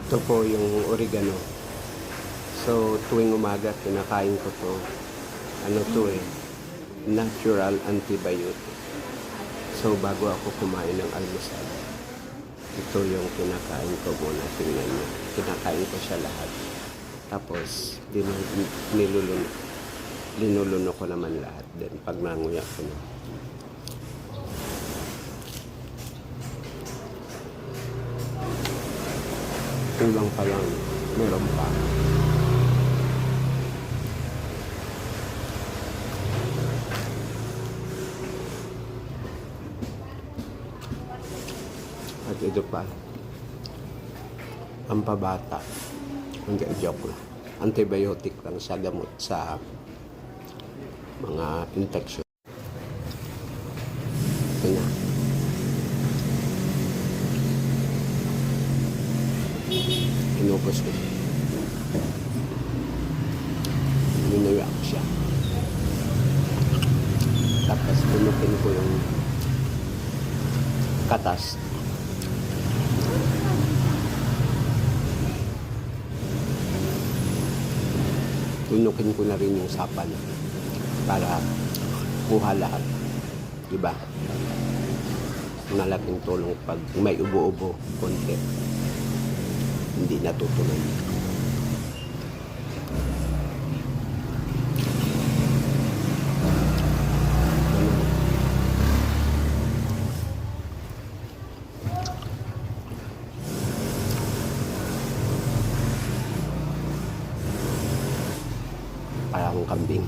Ito po yung oregano. So, tuwing umaga, kinakain ko to. Ano to eh, natural antibiotic. So, bago ako kumain ng almusal, ito yung kinakain ko muna. Tingnan nyo. Kinakain ko siya lahat. Tapos, linuluno ko naman lahat. Then, pag nanguya ko na. Kulang pa lang. Meron pa. At ito pa. Pampabata. Hindi, joke lang. Antibiotic lang sa gamot sa mga infection. Ito na. Inubos ko. Minuya ko siya. Tapos pinukin ko yung katas. Tunukin ko na rin yung sapan para kuha lahat. Diba? Malaking tulong pag may ubo-ubo konti. Hindi natutunan. Para akong kambing.